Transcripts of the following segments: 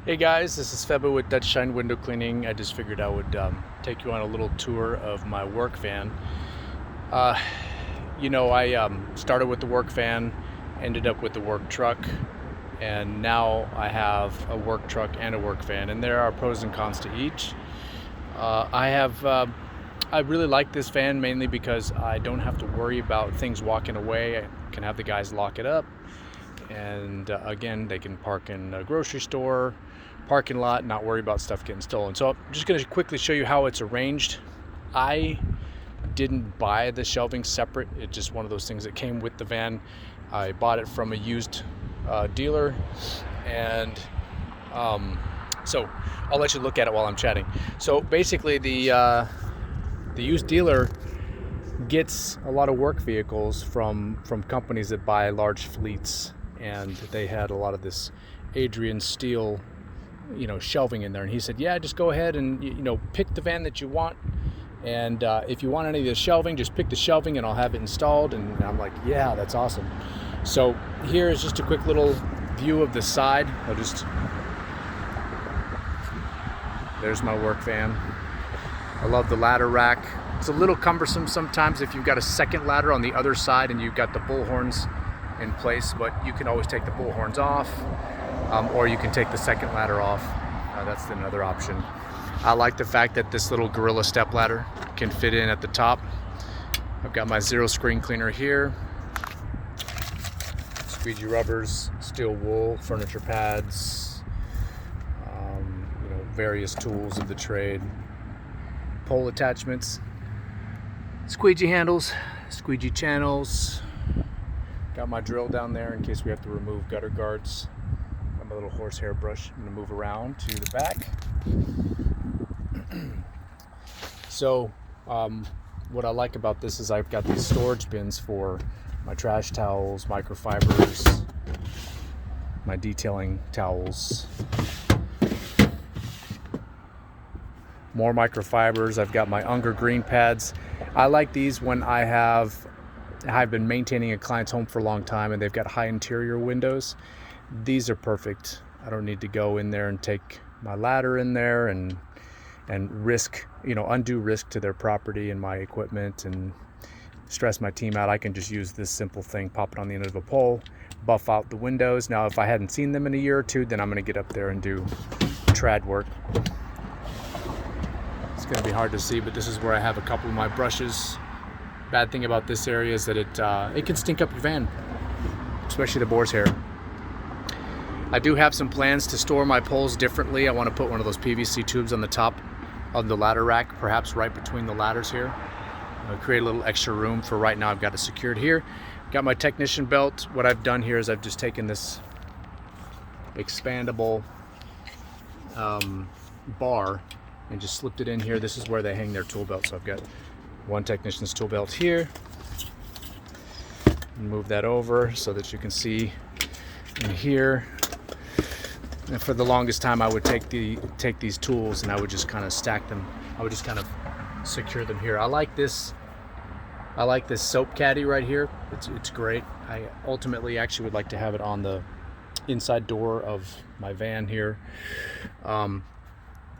Hey guys, this is Feba with Dutch Shine Window Cleaning. I just figured I would take you on a little tour of my work van. Uh, I started with the work van, ended up with the work truck, and now I have a work truck and a work van, and there are pros and cons to each. I really like this van mainly because I don't have to worry about things walking away. I can have the guys lock it up, and again, they can park in a grocery store parking lot, not worry about stuff getting stolen. So I'm just going to quickly show you how it's arranged. I didn't buy the shelving separate. It's just one of those things that came with the van. I bought it from a used dealer, and so I'll let you look at it while I'm chatting. So basically, the used dealer gets a lot of work vehicles from companies that buy large fleets, and they had a lot of this Adrian Steel shelving in there, and he said, yeah, just go ahead and pick the van that you want, and if you want any of the shelving, just pick the shelving and I'll have it installed. And I'm like, yeah, that's awesome. So here is just a quick little view of the side. There's my work van. I love the ladder rack. It's a little cumbersome sometimes if you've got a second ladder on the other side and you've got the bullhorns in place, but you can always take the bullhorns off, or you can take the second ladder off. That's another option. I like the fact that this little Gorilla step ladder can fit in at the top. I've got my zero screen cleaner here, squeegee rubbers, steel wool, furniture pads, various tools of the trade, pole attachments, squeegee handles, squeegee channels. Got my drill down there in case we have to remove gutter guards. Got my little horsehair brush. I'm gonna move around to the back. So what I like about this is I've got these storage bins for my trash towels, microfibers, my detailing towels, more microfibers. I've got my Unger green pads. I like these when I've been maintaining a client's home for a long time and they've got high interior windows. These are perfect. I don't need to go in there and take my ladder in there and risk, undue risk to their property and my equipment and stress my team out. I can just use this simple thing, pop it on the end of a pole, buff out the windows. Now, if I hadn't seen them in a year or two, then I'm going to get up there and do trad work. It's going to be hard to see, but this is where I have a couple of my brushes. Bad thing about this area is that it can stink up your van, especially the boar's hair. I do have some plans to store my poles differently. I want to put one of those PVC tubes on the top of the ladder rack, perhaps right between the ladders here. Create a little extra room. For right now, I've got it secured here. Got my technician belt. What I've done here is I've just taken this expandable bar and just slipped it in here. This is where they hang their tool belt. So I've got one technician's tool belt here. Move that over so that you can see in here. And for the longest time, I would take these tools and I would just kind of stack them. I would just kind of secure them here. I like this soap caddy right here. It's great. I ultimately actually would like to have it on the inside door of my van here.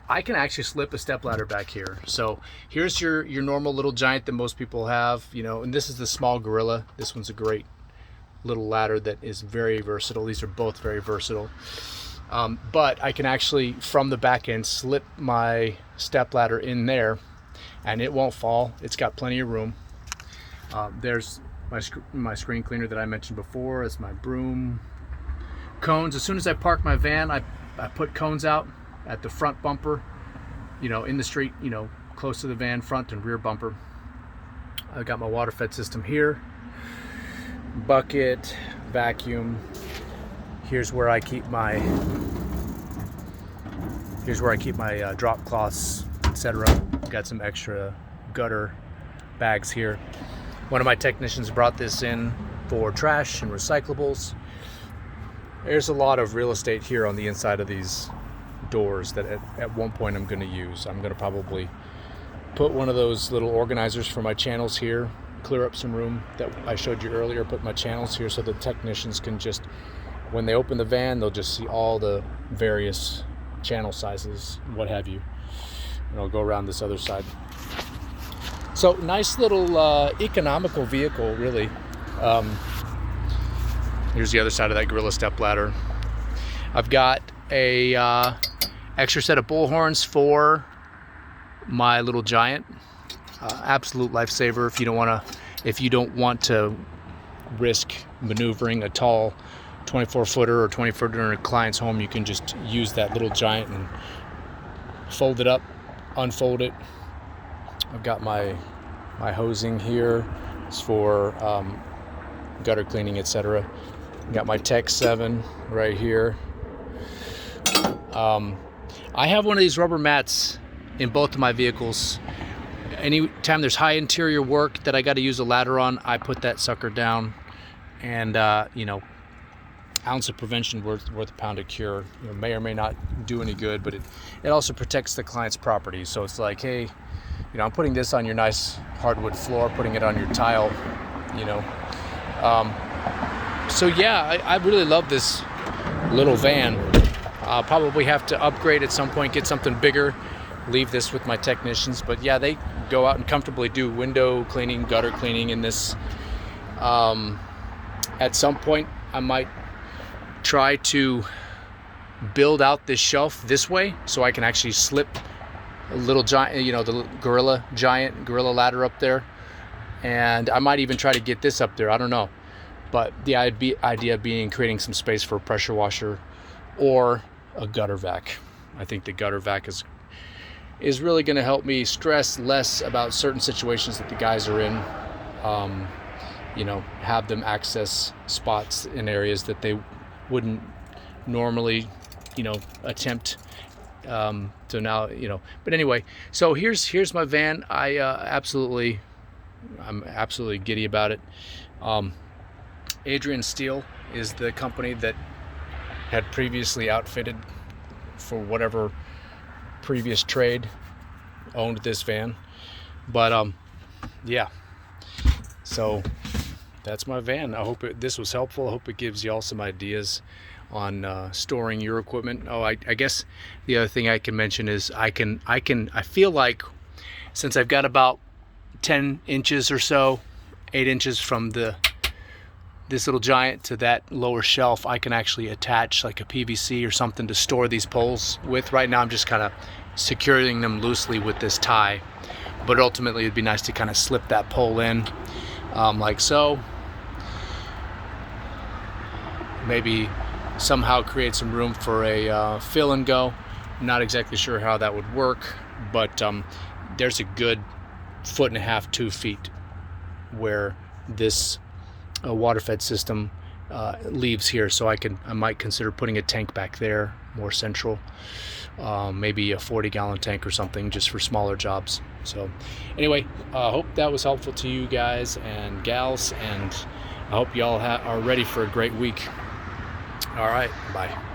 I can actually slip a stepladder back here. So here's your normal little giant that most people have, and this is the small Gorilla. This one's a great little ladder that is very versatile. These are both very versatile. But I can actually, from the back end, slip my stepladder in there and it won't fall. It's got plenty of room. There's my screen cleaner that I mentioned before. It's my broom. Cones. As soon as I park my van, I put cones out at the front bumper, in the street, close to the van, front and rear bumper. I've got my water fed system here, bucket, vacuum. Here's where I keep my drop cloths, etc. Got some extra gutter bags here. One of my technicians brought this in for trash and recyclables. There's a lot of real estate here on the inside of these doors that at one point I'm going to use. I'm going to probably put one of those little organizers for my channels here, clear up some room that I showed you earlier, put my channels here so the technicians can just, when they open the van, they'll just see all the various channel sizes, what have you. And I'll go around this other side. So nice little economical vehicle, really. Here's the other side of that Gorilla step ladder. I've got a extra set of bull horns for my little Giant. Absolute lifesaver if you don't want to risk maneuvering a tall 24-footer or 20-footer in a client's home. You can just use that little Giant and fold it up, unfold it. I've got my hosing here. It's for gutter cleaning, etc. Got my Tech 7 right here. I have one of these rubber mats in both of my vehicles. Anytime there's high interior work that I got to use a ladder on, I put that sucker down, and ounce of prevention worth a pound of cure. May or may not do any good, but it also protects the client's property. So it's like, hey, I'm putting this on your nice hardwood floor, putting it on your tile, so yeah, I really love this little van. I'll probably have to upgrade at some point, get something bigger, leave this with my technicians. But yeah, they go out and comfortably do window cleaning, gutter cleaning in this. At some point, I might try to build out this shelf this way so I can actually slip a little Giant, the Gorilla ladder up there. And I might even try to get this up there, I don't know. But the idea being creating some space for a pressure washer or a gutter vac. I think the gutter vac is really going to help me stress less about certain situations that the guys are in. Have them access spots in areas that they wouldn't normally, attempt. So now, but anyway, so here's my van. I'm absolutely giddy about it. Adrian Steel is the company that had previously outfitted, for whatever previous trade, owned this van. But yeah, so that's my van. I hope this was helpful. I hope it gives y'all some ideas on storing your equipment. Oh, I guess the other thing I can mention is I feel like, since I've got about 10 inches or so, 8 inches from this little Giant to that lower shelf, I can actually attach like a PVC or something to store these poles with. Right now I'm just kind of securing them loosely with this tie, but ultimately it'd be nice to kind of slip that pole in, like so. Maybe somehow create some room for a fill and go. I'm not exactly sure how that would work, but there's a good 1.5 to 2 feet where this water-fed system leaves here, so I might consider putting a tank back there, more central, maybe a 40-gallon tank or something, just for smaller jobs. So anyway, I hope that was helpful to you guys and gals, and I hope y'all are ready for a great week. All right, bye.